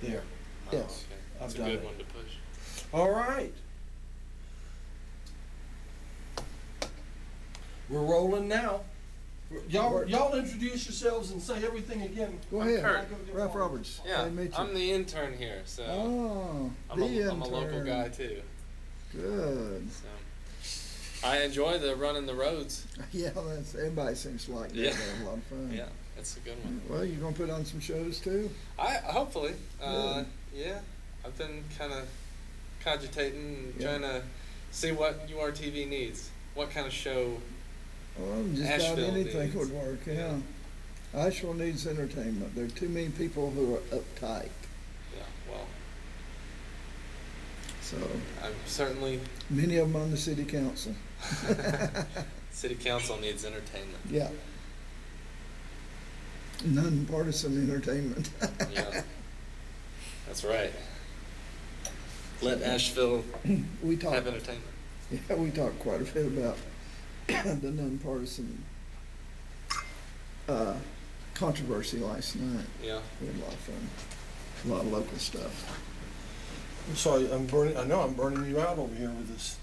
there. Yes. Okay. I've That's a done good it. one to push. All right. We're rolling now. Y'all introduce yourselves and say everything again. Go ahead. Kurt. Ralph Roberts. Yeah, Nice to meet you. I'm the intern here, so Oh, I'm a local guy too. Good. So I enjoy running the roads. Yeah, everybody seems to like that. Yeah. They have a lot of fun. Yeah, that's a good one. Well, you gonna put on some shows too? I hopefully. Good. Yeah, I've been kind of cogitating, and Yeah. trying to see what URTV needs. What kind of show? Well, just about Asheville anything needs. would work. Yeah. Asheville needs entertainment. There are too many people who are uptight. Yeah, well, So I'm certainly. many of them on the city council. City council needs entertainment. Yeah. Nonpartisan entertainment. Yeah, that's right. Let Asheville We have talked. entertainment. Yeah, we talked quite a bit about the nonpartisan controversy last night. Yeah. We had a lot of fun. A lot of local stuff. I'm sorry, I know I'm burning you out over here with this.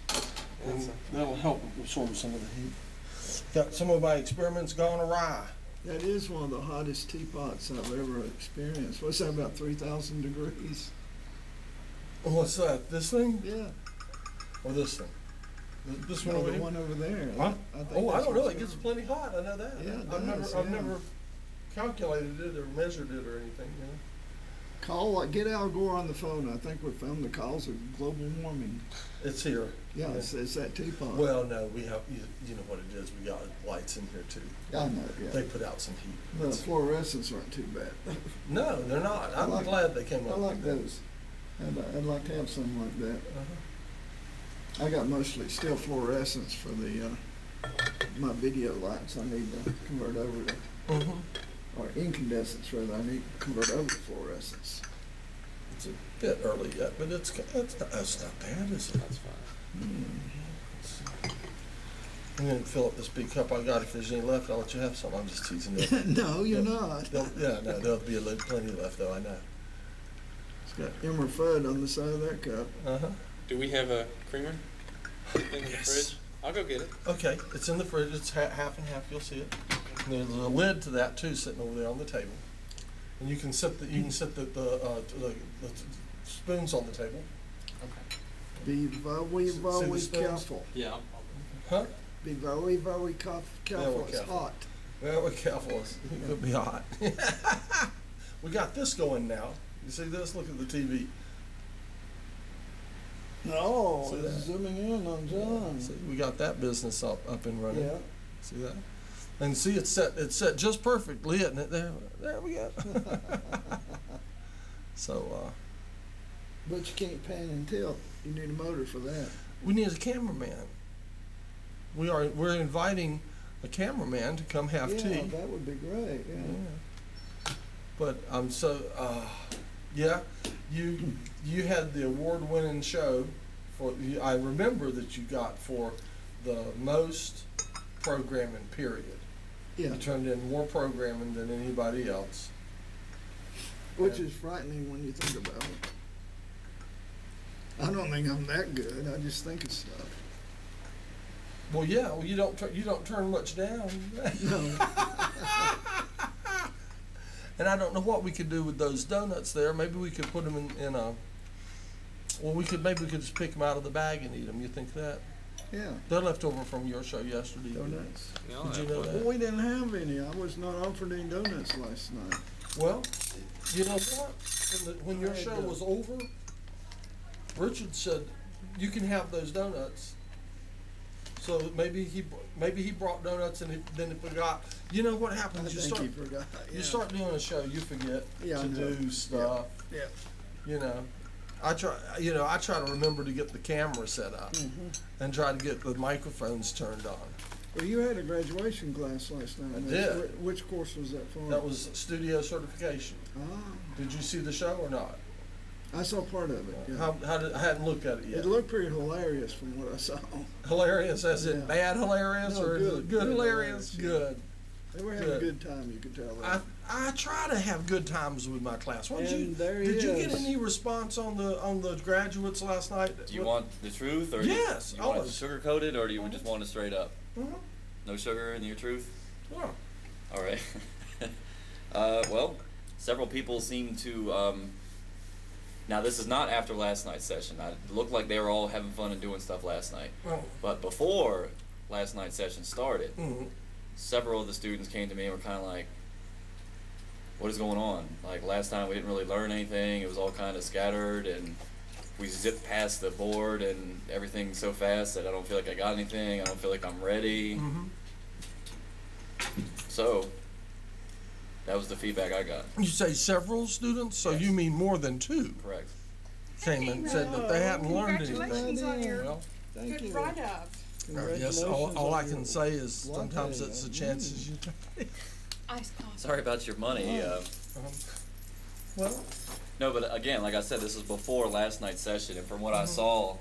And That's that'll help absorb some of the heat. Got some of my experiments gone awry. That is one of the hottest teapots I've ever experienced. What's that, about 3,000 degrees? What's that? This thing Yeah. or this thing? This one No, over the here? one over there. Huh? think Oh, I that's don't know. what's It gets going- plenty hot. I know that. Yeah, it I've does, I've yeah. never calculated it or measured it or anything. You know. Get Al Gore on the phone. I think we found the cause of global warming. It's here. Yeah, it's that teapot. Well, no, we have. You know what it is. We got lights in here too. I know, They yeah. put out some heat. The fluorescents aren't too bad. No, they're not. I'm like- glad they came I up. like with that. those. I'd like to have something like that. Uh-huh. I got mostly still fluorescents for the my video lights. I need to convert over to, Mhm. or incandescents rather. I need to convert over to fluorescents. It's a bit early yet, but it's not bad, is it? That's fine. I'm gonna fill up this big cup I got. If there's any left, I'll let you have some. I'm just teasing you. No, you're not. Yeah, no, there'll be plenty left though. I know. It's got Emmer Fudd on the side of that cup. Uh huh. Do we have a creamer thing in the Yes. fridge? I'll go get it. Okay, it's in the fridge. It's half and half. You'll see it. And there's a lid to that too, sitting over there on the table. And you can set the spoons on the table. Okay. Be very, See very the spoons? careful. Yeah. Huh? Be very, very careful. It's careful. hot. Well, we're careful. It could be hot. We got this going now. You see this? Look at the TV. No, See it's that? zooming in on John. See, we got that business up and running. Yeah. See that? And see, it's set just perfectly, isn't it? There we go. So But you can't pan and tilt. You need a motor for that. we need a cameraman. We're inviting a cameraman to come have Yeah, tea. that would be great. Yeah. Yeah. But yeah, you had the award-winning show for. I remember that you got for the most programming period. Yeah. You turned in more programming than anybody else. Which is frightening when you think about it. I don't think I'm that good. I just think of stuff. Well, yeah. Well, you don't turn much down. No. And I don't know what we could do with those donuts there. Maybe we could put them in a. Well, we could just pick them out of the bag and eat them. You think that? Yeah. They're left over from your show yesterday. Donuts. No, Did you know Well, that? we didn't have any. I was not offered any donuts last night. Well, you know what? When your show was over, Richard said you can have those donuts. So maybe he brought donuts and then he forgot. You know what I happens? think he forgot. You start doing a show, you forget Yeah, I to know. do stuff. Yeah. You know, I try to remember to get the camera set up Mm-hmm. and try to get the microphones turned on. Well, you had a graduation class last night. I did. Which course was that for? That was studio certification. Ah, Did you see the show or not? I saw part of it. Yeah. I hadn't looked at it yet. It looked pretty hilarious from what I saw. Hilarious, as in Yeah. bad hilarious No, or good good hilarious? hilarious, yeah. Good. They were having Good. a good time, you could tell that. I try to have good times with my class. And there Did you get is. any response on the graduates last night? Do you want the truth, or Yes, you want it always. sugar-coated, or do you just want it straight up? Mhm. No sugar in your truth? Yeah. All right. Well, several people seem to, now this is not after last night's session. It looked like they were all having fun and doing stuff last night. Oh. But before last night's session started, Mhm. several of the students came to me and were kind of like, what is going on? Like last time we didn't really learn anything. It was all kind of scattered, and we zipped past the board and everything so fast that I don't feel like I got anything. I don't feel like I'm ready. Mhm. So that was the feedback I got. You say several students, so Yes. you mean more than two Correct. came and said that they hadn't learned anything. Congratulations on your Well, Thank good you. write-up. yes, all I can say is sometimes latte. it's the chances you take. Iced coffee. Sorry about your money. Well, No, but again, like I said, this was before last night's session, and from what I saw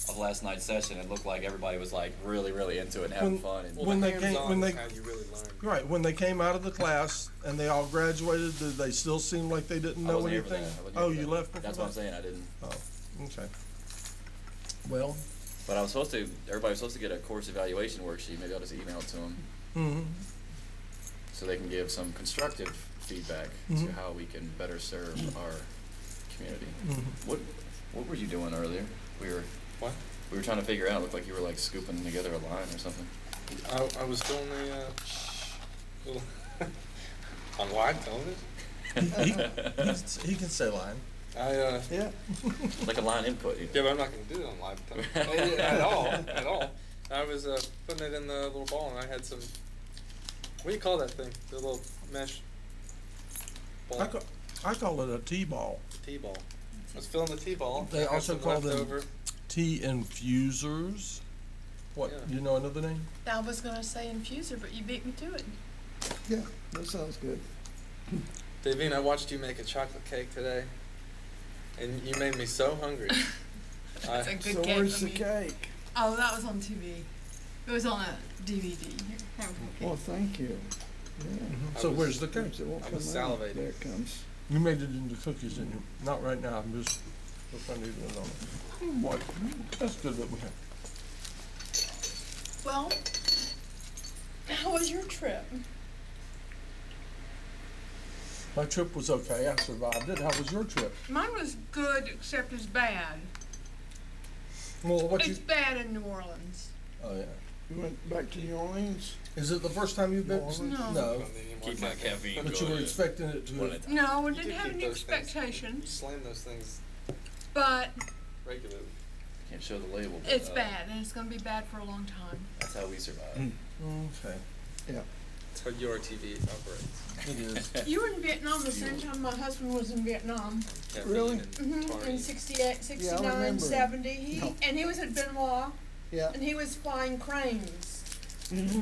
of last night's session, it looked like everybody was like really, really into it and having When- fun. And when they came- hands-on when is they- how you really learn. right, when they came out of the class and they all graduated, did they still seem like they didn't I know wasn't here for anything? that. I wasn't here Oh, for you that. left before That's what I'm that? saying. I didn't. Oh, okay. Well, But I was supposed to. Everybody was supposed to get a course evaluation worksheet. Maybe I'll just email it to them mhm. so they can give some constructive feedback to Mhm. how we can better serve our community. Mhm. What were you doing earlier? What? We were trying to figure out. It looked like you were like scooping together a line or something. I was doing a little on live television. He can say line. Yeah. Like a line input. Yeah, but I'm not gonna do it on live television at all. I was putting it in the little ball, and I had some. What do you call that thing? The little mesh ball. I call it a T-ball. T-ball. I was filling the T-ball. They I had also some call them leftover. Tea infusers. What, Yeah. you know another name? I was gonna say infuser, but you beat me to it. Yeah, that sounds good. Davine, I watched you make a chocolate cake today, and you made me so hungry. That's a good So cake where's for the me. cake? Oh, that was on TV. It was on a DVD. Here, have a Well, cake. thank you. Yeah. I So was- where's the cake? Perhaps it won't I come was out. salivating. There it comes. You made it into cookies, didn't you? Not right now, I'm just, if I need to know. Oh, boy, that's good that we have. Well, how was your trip? My trip was okay, I survived it. How was your trip? Mine was good, except it's bad. Well, It's bad in New Orleans. oh, yeah. You went back to New Orleans? Is it the first time you've been? No. No, Keep my caffeine but you were going. expecting it to. One at a time. No, I You didn't do have keep any those things- expectations, Slam those things but regularly. Can't show the label. But, it's bad, and it's gonna be bad for a long time. That's how we survive. Okay, Yeah. That's how your TV operates. it is. You were in Vietnam the same time my husband was in Vietnam. Caffeine Really? and In taurine. 68, 69, remember. 70. He, No. and he was at Benoit, Yeah. and he was flying cranes. hmm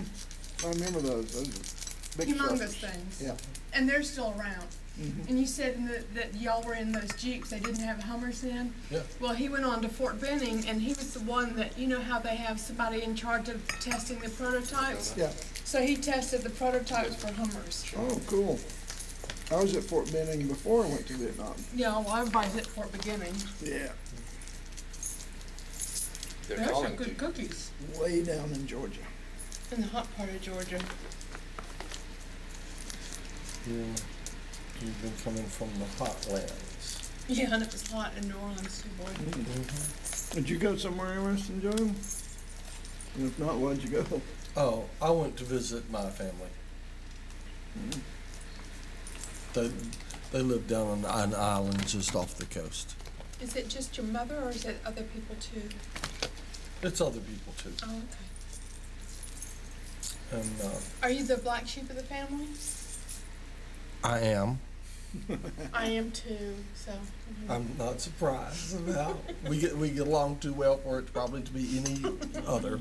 I remember those. Those are big Humongous suckers. things. Yeah. And they're still around. Mhm. And you said that y'all were in those Jeeps, they didn't have Hummers then? Yeah. Well, he went on to Fort Benning, and he was the one that, you know how they have somebody in charge of testing the prototypes? Yeah. So he tested the prototypes for Hummers. Oh, cool. I was at Fort Benning before I went to Vietnam. Yeah, well, everybody's at Fort Beginning. Yeah. They're There's some calling good you. cookies Way down in Georgia. in the hot part of Georgia. You've been coming from the hot lands. Yeah, and it was hot in New Orleans too, boy. Did you go somewhere interesting, Joe? And if not, why'd you go? Oh, I went to visit my family. They live down on an island just off the coast. Is it just your mother, or is it other people too? It's other people too. Oh, okay. And Are you the black sheep of the family? I am. I am too, so. I'm not surprised about. We get along too well for it probably to be any other.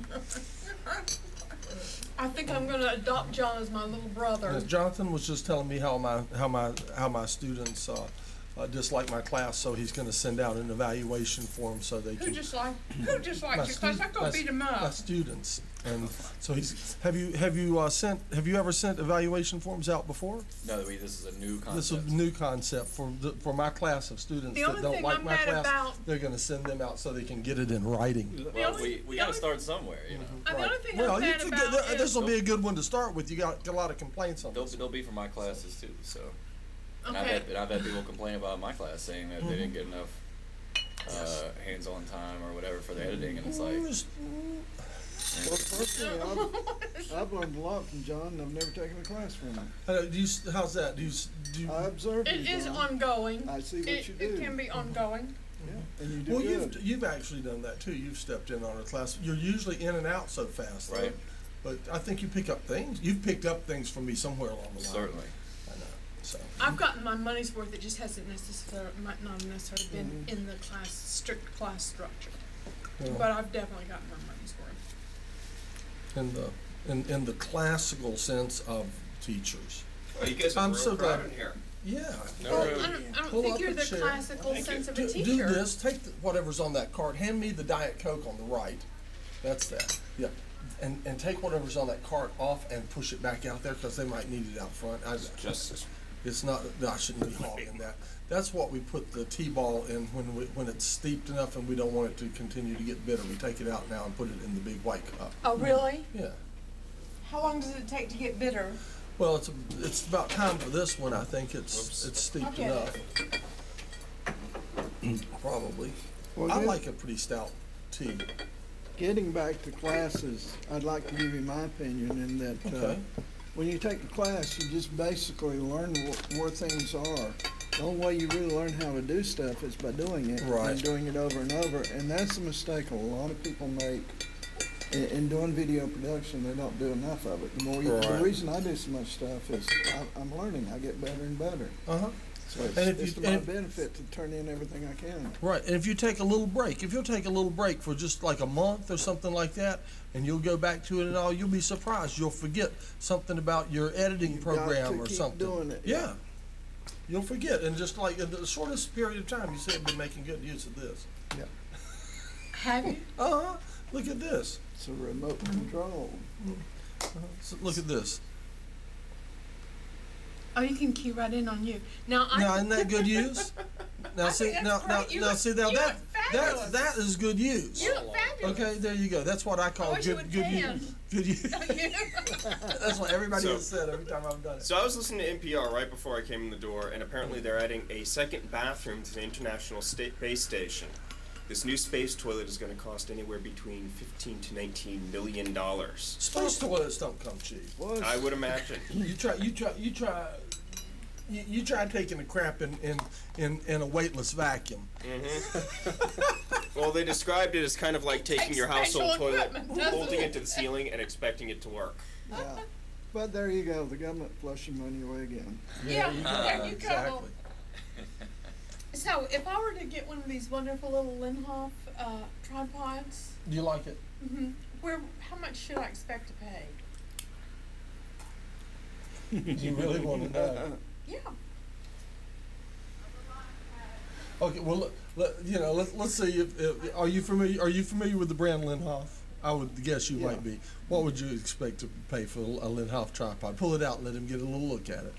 I think I'm gonna adopt John as my little brother. Jonathan was just telling me how my students just like my class, so he's gonna send out an evaluation form so they Who can. just likes your class? I'm gonna beat him My up. students, and so have you ever sent evaluation forms out before? No, this is a new This is a concept. new concept for my class of students The that only don't thing like I'm my mad class. about- They're gonna send them out so they can get it in writing. Well, only- we the gotta only- start somewhere, you know. The only thing Well, I'm mad about is. this will be a good one to start with. You got a lot of complaints on this. They'll be from my classes too, so. And Okay. I've had people complain about my class saying that they didn't get enough hands-on time or whatever for the editing, and it's like, Well, personally, I've learned a lot from John, and I've never taken a class from him. How's that? Do you? I observe you, It is John. ongoing. I see what It, you do. it can be ongoing. Yeah, and you do Well, good. you've actually done that too. You've stepped in on a class. You're usually in and out so fast, though. Right. But I think you pick up things. You've picked up things from me somewhere along the line. certainly. I know. So. I've gotten my money's worth. It just hasn't might not have necessarily been in the strict class structure. Well, But I've definitely gotten my money's worth. in the classical sense of teachers. Oh, you guys are I'm real so proud glad. in here. Yeah. No Well, room. I don't Pull think up you're a the chair. classical sense of a Do teacher. this. Take whatever's on that card. Hand me the Diet Coke on the right. That's that. Yeah. And take whatever's on that cart off and push it back out there because they might need it out front. Just It's not. I shouldn't be hogging that. That's what we put the T-ball in when it's steeped enough and we don't want it to continue to get bitter. We take it out now and put it in the big white cup. Oh, really? Yeah. How long does it take to get bitter? Well, it's about time for this one. I think it's steeped Okay. enough. Probably. Well, I good. like a pretty stout tea. Getting back to classes, I'd like to give you my opinion in that, Okay. when you take a class, you just basically learn where things are. The only way you really learn how to do stuff is by doing it. Right. And doing it over and over, and that's a mistake a lot of people make. In doing video production, they don't do enough of it. The Right. reason I do so much stuff is I'm learning, I get better and better. Uh-huh. So it's, And if it's you- to my and- benefit to turn in everything I can. Right, and if you take a little break, if you'll take a little break for just like a month or something like that, and you'll go back to it and all, you'll be surprised. You'll forget something about your editing You've got program to or keep something. doing it, Yeah. yeah. You'll forget, and just like in the shortest period of time, you say I've been making good use of this. Yeah. Have you? Uh-huh. Look at this. It's a remote control. So look at this. Oh, you can key right in on you. Now, Now, isn't that good use? Now I see, think now, that's now, great. You now look- see, now you that look fabulous. that is good use. You look fabulous. Okay, there you go. That's what I call wish you good would good tan. use. Good use. That's what everybody So- has said every time I've done it. So I was listening to NPR right before I came in the door, and apparently they're adding a second bathroom to the International Space Station. This new space toilet is going to cost anywhere between $15 to $19 million. Space toilets don't come cheap. What? I would imagine. You try taking a crap in a weightless vacuum. Well, they described it as kind of like taking your Special household toilet, equipment, doesn't holding it? it to the ceiling, and expecting it to work. Yeah. But there you go, the government flushing money away again. Yeah, there you go. Exactly. So, if I were to get one of these wonderful little Linhof tripods, Do you like it? how much should I expect to pay? Do you really want to know? Yeah. Okay. Well, let's see. If are you familiar with the brand Linhof? I would guess you Yeah. might be. What would you expect to pay for a Linhof tripod? Pull it out and let him get a little look at it.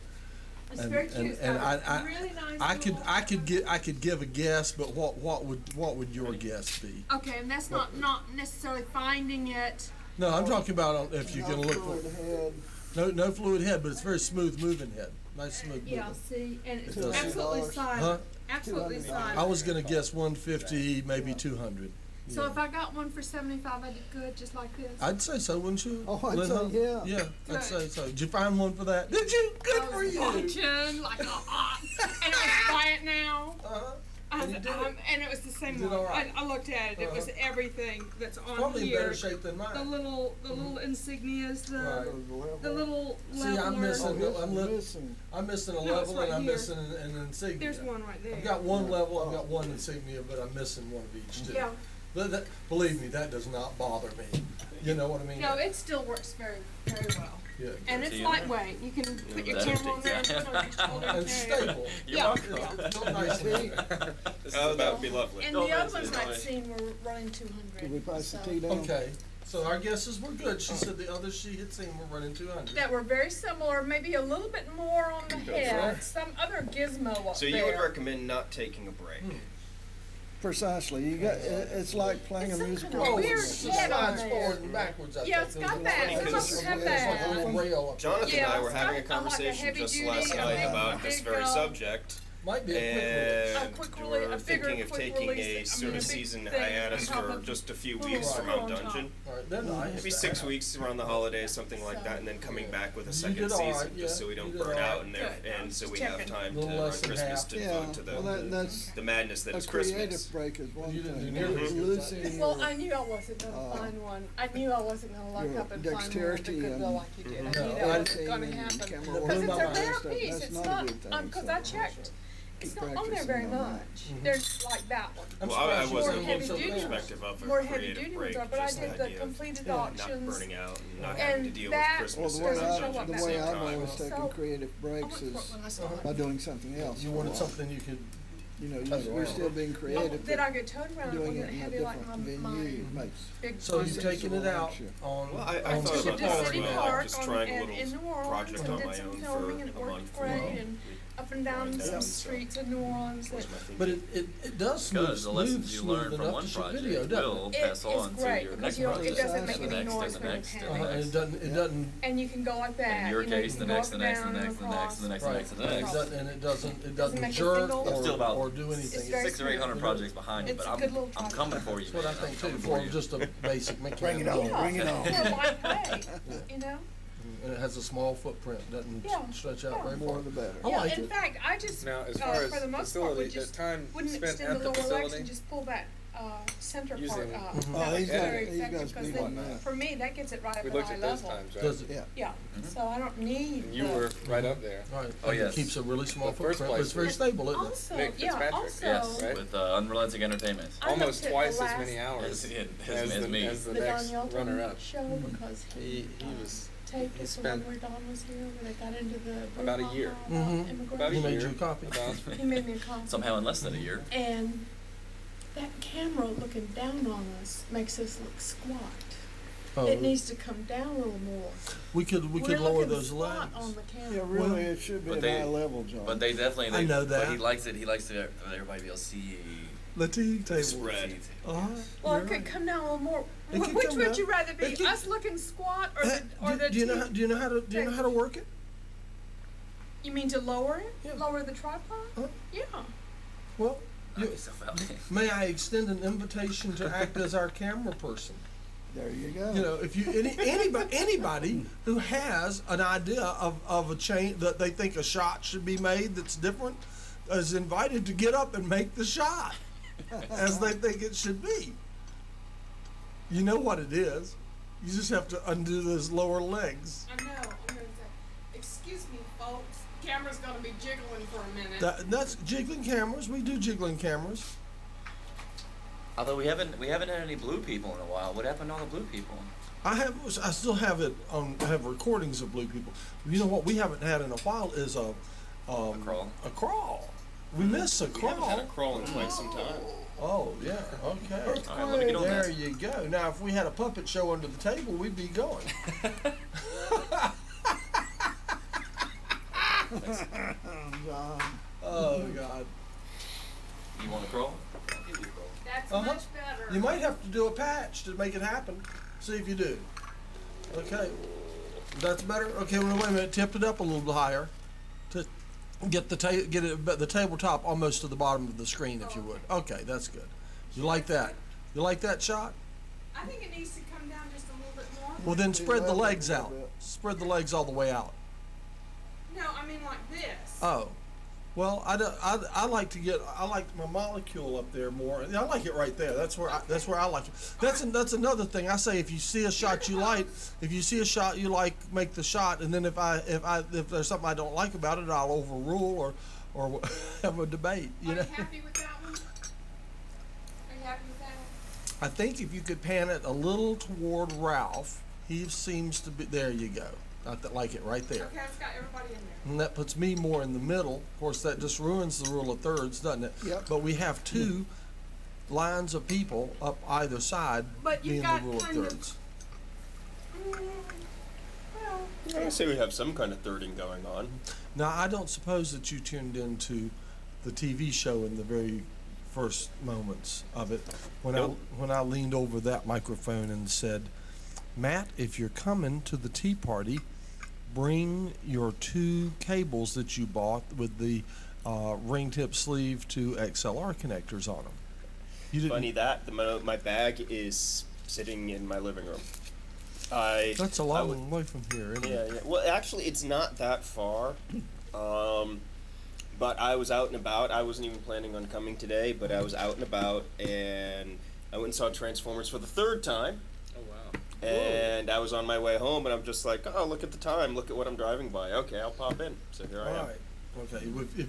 It's And- very cute. and- It's and got a I- really nice I could little- I could give a guess, but what would your guess be? Okay, and that's not necessarily finding it. No, I'm talking about if you're gonna look Fluid for head, no fluid head, but it's very smooth moving head. Nice smooth moving. Yeah, see, and it's It does. absolutely $200. silent. Huh? Absolutely $200. silent. I was gonna guess 150, maybe 200. So Yeah. if I got one for 75, I did good, just like this. I'd say so, wouldn't you? Oh, I'd say Linhof? yeah. Yeah, Good. I'd say so. Did you find one for that? Did you? Good I for was you. watching like and it was quiet now. Uh-huh. And, And you did it. and it was the same You did one. all right. I looked at it. It was Uh-huh. everything that's on Probably in here. better shape than The mine. little insignias, the Right. the little See, I'm leveler. missing- Oh, this I'm is li- missing. I'm missing a No, it's level right and I'm here. missing an insignia. There's one right there. I've got one level, I've got one insignia, but I'm missing one of each too. Yeah. But believe me, that does not bother me. You know what I mean? No, it still works very, very well. Yeah. And it's See you lightweight, you can put your that's camera on there and put it on your shoulder and And carry it. stable. You're Yeah. welcome. It's built nice and neat. This is Oh, that about- would be lovely. And Don't the other mention ones it, I've don't seen were running 200. Did we pass the so- tea down? Okay, so our guesses were good. She said the others she had seen were running 200. That were very similar, maybe a little bit more on the head, right. some other gizmo up So there. you would recommend not taking a break? Precisely. You got. It's like playing It's a some musical. kind of Oh, weird it's just head on slides there. forward and backwards, I Yeah, think. it's got There's that. a- Some of it's them a- have it's like a that. little rail up there. Jonathan and I were it's having a got, like, a conversation heavy just duty, last a night big, about this big, very subject, Might be a quick and A quick release- we're a bigger thinking of quick taking release, a I mean, sort a of big season thing hiatus on top for of just a few little weeks from roll Mount on top. Dungeon. All right, they're nice. Maybe 6 weeks around the holidays, something like that, and then coming back with a You second did all right, season, just so yeah, we don't you did burn all out, right. and there, Good. and so Just we have checking. time to Little on less than Christmas half. to Yeah, devote to well, that's the madness that a is creative Christmas. break is one You didn't do thing. nearly as good as Losing Well, your, I knew I wasn't gonna uh, find one. I knew I wasn't gonna look your up and find one with the dexterity good and- bill like you did. I No, knew that I- wasn't gonna editing and happen. camera Because work it's and a all rare that stuff, piece, that's it's not a not, good thing, cause so I checked. It's keep not on there practicing very on that. much. There's like that one. I'm Well, I surprised you wasn't weren't heavy looking from the duty perspective of More a heavy creative duty break, ones are, but I just the did the idea of completed not auctions. burning out and not having to And deal that with well, Christmas the and way doesn't show I, Dungeon up the at that the way same I've time. always So- taken creative I breaks went for it is when I saw by it. doing something else. You for a wanted while. something you could, You know, Totally you're wrong. still being Oh, creative, then I but get towed around, it doing it wasn't in a heavy like different my venue makes. big. so you've Sunday. taken it out on. Well, I on thought Took City it about to that as City well, Park just on, trying a and little in New Orleans project and on did my some own filming for and it a worked month. great Well, and up and down Yeah, some so- streets in New Orleans. was That my thinking. But it does Because smooth, the lessons you smooth learn from enough one to shoot project video, doesn't will it pass is on to great your because next you don't, project. it doesn't make The any next noise and the when it next and the Uh-huh, happens. and next. it doesn't, it doesn't, And you can go like that. In your you know, case, you the can go next, up the and next, down the next, the next, and the next, and the right, next, and the next. and it doesn't Doesn't make a jerk single- I'm still about or do anything. very Six or eight hundred smooth. projects behind you, It's but a good little I'm project. coming for you, That's what I man. I'm think too, coming for you. just a basic mechanical. Bring it on, Yeah, bring it on. for a light pay, you know? And it has a small footprint, doesn't Yeah, stretch out yeah. very More far. the better. I Yeah, like in it. fact, I just, Now, as far as for the most part, would facility, just, time wouldn't spent extend at the the lower legs facility, and just pull that, center part Using- up. Mhm. Oh, That was he's got- very he's got effective, speed cause on then, that. for me, that gets it right up we at looked eye at those level. times, right? Does it? Yeah. Yeah, Mhm. so I don't need And you the- were right up there. Right. Oh, And yes. It keeps a really small The first footprint, but it's very place stable, isn't it? Also, Nick yeah, Fitzpatrick. also. Yes, Right? with Unrelenting Entertainment. I looked Almost at twice the as many last- hours As as me. the The next Don runner-up. Yelton show because He was taped he it the one spent where Don was here, when they got into the. about a brouhaha year. about Mhm. about a immigration. He made year. you a copy. About, He made me a copy. Somehow in less than a year. And that camera looking down on us makes us look squat. Oh, It needs to come down a little more. we could We're lower looking those squat legs. on the camera. Yeah, really, it should be But at they- eye level, John. But they definitely. I know But that. he likes it. He likes to everybody be able to see. The tea table. Spread. Uh-huh. Well, You're it could right. come down a little more. It could Which come would down. you rather It be, could- us looking squat or the, Do the do you know tea- do you know how to work it? You mean to lower it? Yeah. Lower the tripod? Huh? Yeah. Well, Knock yourself out. may I extend an invitation to act as our camera person? There you go. You know, if you anybody who has an idea of a chain that they think a shot should be made that's different is invited to get up and make the shot as they think it should be. You know what it is. You just have to undo those lower legs. I know. I'm gonna say, excuse me, folks. Camera's gonna be jiggling for a minute. That's jiggling cameras. We do jiggling cameras. Although we haven't had any blue people in a while. What happened to all the blue people? I still have it on. I have recordings of blue people. You know what we haven't had in a while is a crawl. A crawl. We miss a We haven't had a crawl. crawl in quite some time. Oh yeah. Okay. All right, let me get on There that. you go. Now, if we had a puppet show under the table, we'd be going. John. Oh God. You want to crawl? I'll give you a crawl. That's Uh-huh. much better. You might have to do a patch to make it happen. See if you do. Okay. That's better. Okay. Well, wait a minute. Tip it up a little higher to get the the tabletop almost to the bottom of the screen, if you would. Okay, that's good. You like that? You like that shot? I think it needs to come down just a little bit more. Well, then Be spread the level a legs little out. bit. Spread the legs all the way out. No, I mean like this. Oh, well, I like to get, I like my molecule up there more. I like it right there. That's where I like it. That's another thing. I say if you see a shot you like, make the shot, and then if there's something I don't like about it, I'll overrule or have a debate. Are You know. you happy with that one? Are you happy with that? I think if you could pan it a little toward Ralph, he seems to be. There you go. like it right there. Okay, it's got everybody in there. And that puts me more in the middle. Of course, that just ruins the rule of thirds, doesn't it? Yep. But we have two lines of people up either side But you've being the got rule of kind of- thirds. I say we have some kind of thirding going on. Now, I don't suppose that you tuned into the TV show in the very first moments of it Nope. when I leaned over that microphone and said, Matt, if you're coming to the tea party, bring your 2 cables that you bought with the ring tip sleeve to XLR connectors on them. You didn't. Funny that my bag is sitting in my living room. That's a I long would- way from here, isn't Yeah, it? yeah. Well, actually, it's not that far. But I was out and about. I wasn't even planning on coming today, but I was out and about, and I went and saw Transformers for the 3rd time. Oh wow. And I was on my way home, and I'm just like, oh, look at the time. Look at what I'm driving by. Okay, I'll pop in. So here I am. All right. Okay.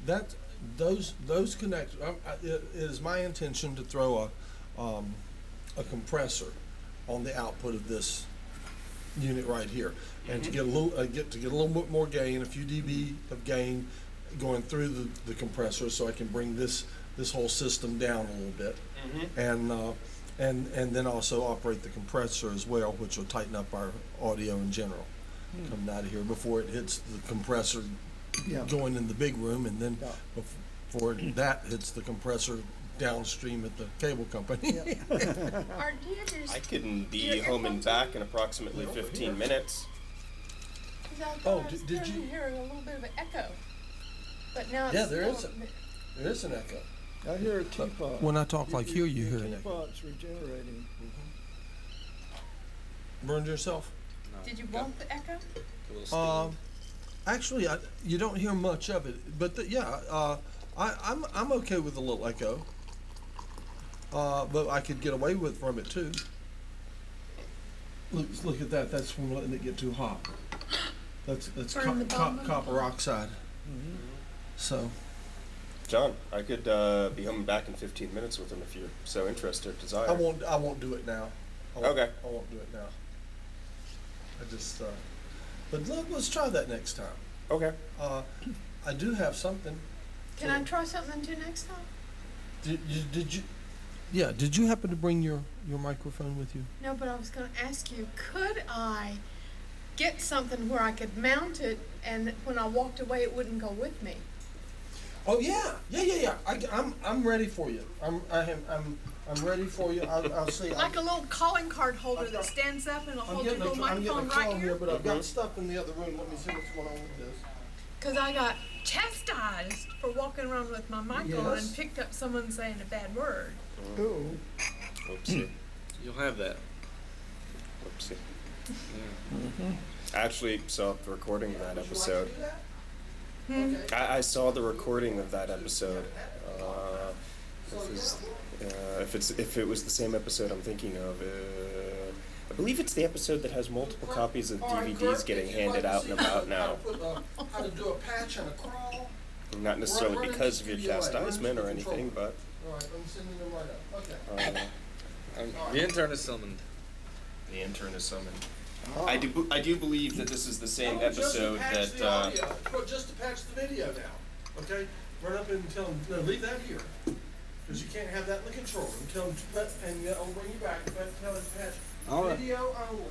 That those connectors. It is my intention to throw a compressor on the output of this unit right here, and to get a little get a little bit more gain, a few dB of gain going through the compressor, so I can bring this whole system down a little bit, and then also operate the compressor as well, which will tighten up our audio in general coming out of here before it hits the compressor Yeah. going in the big room, and then Yeah. before that hits the compressor downstream at the cable company. Do you have your? I can be Your home and earphones back in approximately 15 minutes. Because I thought Oh, I was did you- hearing a little bit of an echo, but now Yeah, it's there is still- There is an echo. I hear a teapot. When I talk like here, you Your hear an echo. teapot's regenerating. Burned yourself? No. Did you want the echo? A little steam. Actually, you don't hear much of it, but I'm okay with a little echo. But I could get away from it too. Look at that. That's from letting it get too hot. That's Burn the bottom of the copper pot. oxide. So John, I could be home and back in 15 minutes with him if you're so interested, desire. I won't do it now. Okay. I won't do it now. I just but let's try that next time. Okay. I do have something. Can I try something too next time? Did you? Yeah. Did you happen to bring your microphone with you? No, but I was going to ask you, could I get something where I could mount it, and when I walked away, it wouldn't go with me? Oh yeah. I'm ready for you. I'm ready for you. I'll see. Like a little calling card holder that stands up and it'll I'm hold your getting little I'm getting a microphone call right here, here. but I've got stuff in the other room. Let me see what's going on with this. Because I got chastised for walking around with my mic on Yes. and picked up someone saying a bad word. Ooh. Oopsie. You'll have that. Oopsie. Yeah. I actually saw the recording of that episode. Hmm? I saw the recording of that episode. If it was the same episode I'm thinking of, I believe it's the episode that has multiple copies of All right, DVDs Kurt, getting if you'd handed like to out see and how about to now. put, how to do a patch and a crawl. Not necessarily Run because of your into the UI, run chastisement into or the anything, controller. but All right, I'm sending them right up. Okay. The intern is summoned. the intern is summoned. Ah. I do believe that this is the same Oh, just to episode patch that. the audio, just to patch the video now. Okay, run up and tell them, no, leave that here, because you can't have that in the control room. Tell them, and I'll bring you back. But tell them to patch All right. video only.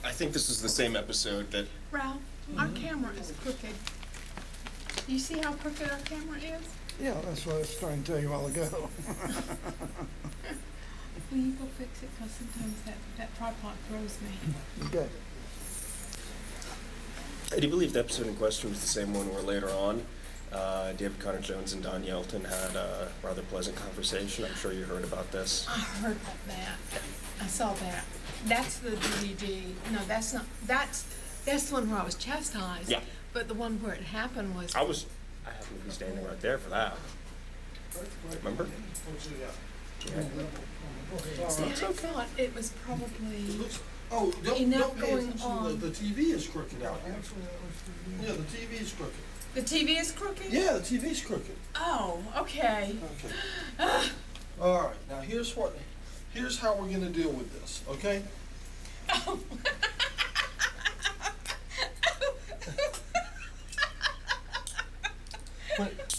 I think this is the same episode that. Ralph, our camera is crooked. You see how crooked our camera is? Yeah, that's what I was trying to tell you a while ago. Will you go fix it? Because sometimes that tripod throws me. Okay. I do believe the episode in question was the same one where later on, David Connor Jones and Don Yelton had a rather pleasant conversation. I'm sure you heard about this. I heard about that. I saw that. That's the DVD. No, that's not. That's the one where I was chastised. Yeah. But the one where it happened was. I happened to be standing right there for that. Remember? See, I thought it was probably. Oh, Enough don't pay going attention. on. The TV is crooked out here. Yeah, the TV is crooked. The TV is crooked? Yeah, the TV's crooked. Oh, okay. Okay. All right. Now here's how we're gonna deal with this. Okay.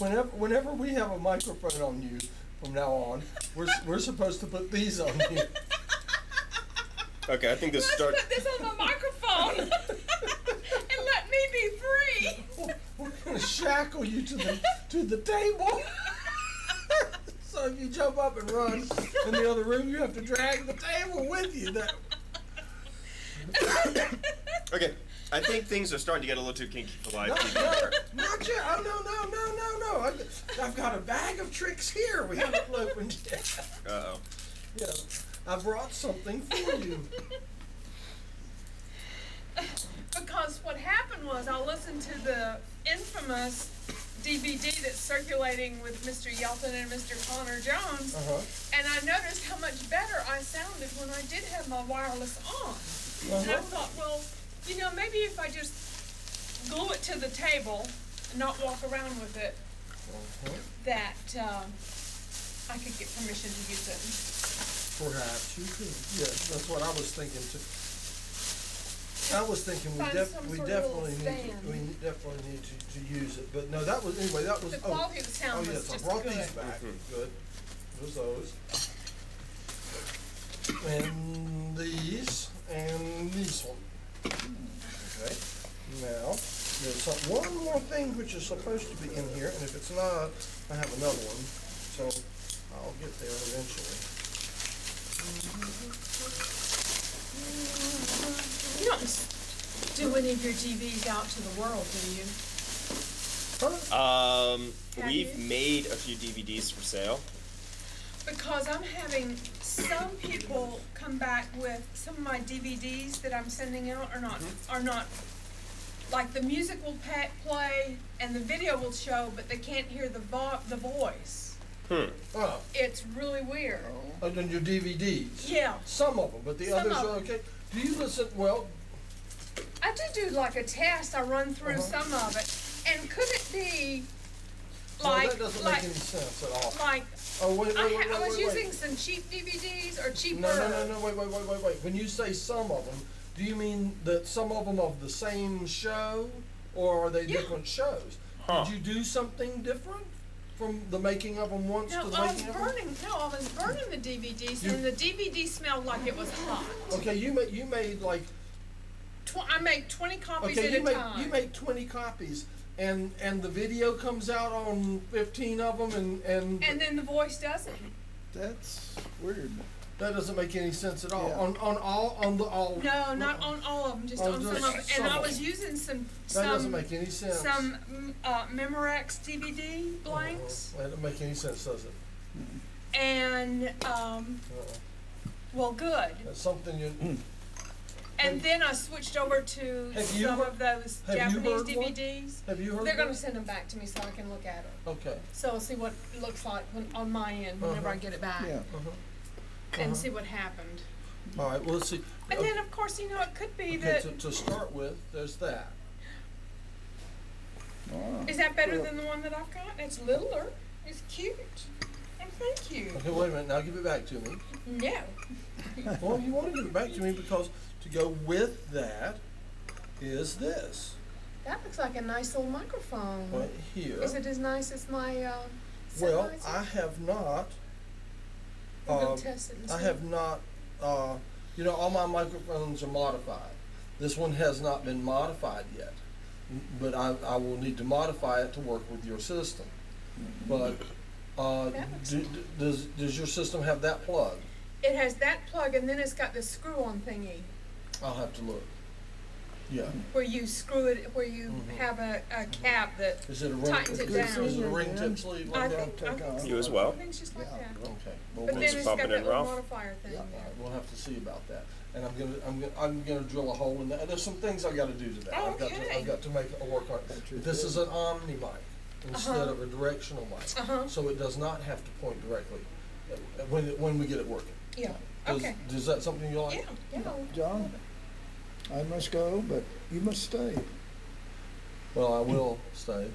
whenever we have a microphone on you from now on, we're supposed to put these on you. Okay, I think this Let's start. put this on the microphone and let me be free. We're gonna shackle you to the table. So if you jump up and run in the other room, you have to drag the table with you. Okay, I think things are starting to get a little too kinky for live No, TV. not yet. Oh, no. I've got a bag of tricks here. We haven't opened yet. Uh-oh. Yeah, I brought something for you. Because what happened was I listened to the infamous DVD that's circulating with Mr. Yelton and Mr. Connor Jones, and I noticed how much better I sounded when I did have my wireless on. And I thought, well, you know, maybe if I just glue it to the table and not walk around with it, that I could get permission to use it. Perhaps you could. Yes, that's what I was thinking too. I was thinking Find some we sort of definitely little need stand. we definitely need to use it. But no, that was anyway. That was The quality of the sound oh was yes, just I brought good. these back. Good. There's those. And these one. Okay. Now there's one more thing which is supposed to be in here, and if it's not, I have another one. So I'll get there eventually. You don't do any of your DVDs out to the world, do you? Have We've you? made a few DVDs for sale. Because I'm having some people come back with some of my DVDs that I'm sending out are not like the music will play and the video will show, but they can't hear the voice. Oh, It's really weird. on your DVDs. Yeah, Some of them, but the Some others of are them. okay. Do you listen? Well, I do like a test. I run through some of it, and could it be like no, that doesn't make any sense at all. like Oh wait, I was wait. using some cheap DVDs or cheaper. No, wait. When you say some of them, do you mean that some of them of the same show, or are they Yeah. different shows? Huh. Did you do something different from the making of them once No, to the I was making of them? burning. No, I was burning the DVDs, You- and the DVD smelled like it was hot. Okay, you made like I make 20 copies okay, at a time. you make 20 copies, and the video comes out on 15 of them, and And then the voice doesn't. That's weird. that doesn't make any sense at all. Yeah. On all. No, not on all of them, just Oh, on just some of them. some And I of was them. using some That doesn't make any sense. some Memorex DVD blanks, That doesn't make any sense, does it? and well, good. That's something you. And then I switched over to Have you some heard- of those have you Japanese heard one? DVDs. Have you heard? They're that? gonna send them back to me so I can look at them. Okay. So I'll see what it looks like on my end whenever I get it back, Yeah. and see what happened. All right. Well, let's see. And then, of course, you know, it could be Okay, that. to start with, there's that. Wow. Is that better than the one that I've got? It's littler. It's cute. Oh, thank you. Okay, wait a minute. Now give it back to me. No. Well, you want to give it back to me because to go with that is this That looks like a nice little microphone. right here. Is it as nice as my Well, Sennheiser? I have not. I'm gonna test it and I see. have not. You know, all my microphones are modified. This one has not been modified yet, but I will need to modify it to work with your system. But That looks does your system have that plug? It has that plug, and then it's got the screw-on thingy I'll have to look. Yeah. where you screw it, where you have a cap that. Is it a ring? Tightens it down. Is it a ring tip sleeve I like that? think so. You as well? I think it's just like Yeah. that. Okay. Well, But we'll, then Just it's bump got it that in little rough? modifier thing Yeah. there. we'll have to see about that. And I'm gonna drill a hole in that. There's some things I got to do to that. Okay. I've got to make a work on it. But this is an omni mic instead of a directional mic, Uh-huh. so it does not have to point directly when we get it working. Yeah. Does, Okay. Is that something you like? Yeah. John, I must go, but you must stay. Well, I will stay.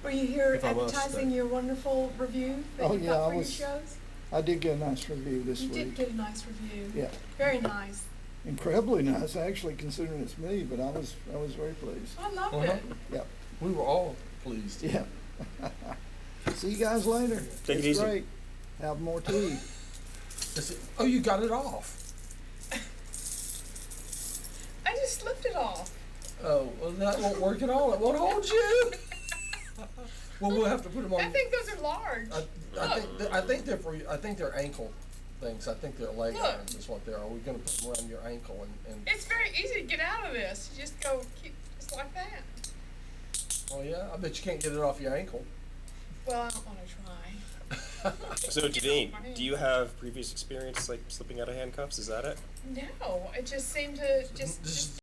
Were you here If I must advertising stay. your wonderful review that Oh, you yeah, got I for your was- shows? I did get a nice review this You did week. get a nice review. Yeah, Very nice. incredibly nice, actually, considering it's me, but I was very pleased. I loved Uh-huh. it. Yep, We were all pleased. yeah. See you guys later. Take it It's easy. great. Have more tea. Oh, you got it off. I just slipped it off. Oh, well, that won't work at all. It won't hold you. Well, we'll have to put them on. I think those are large. I think they're I think they're ankle things. I think they're leg Look. irons is what they are. We're gonna put them around your ankle and It's very easy to get out of this. You just go keep just like that. oh yeah, I bet you can't get it off your ankle. Well, I don't want to try. So, Janine, do you have previous experience like slipping out of handcuffs? Is that it? No, it just seemed to just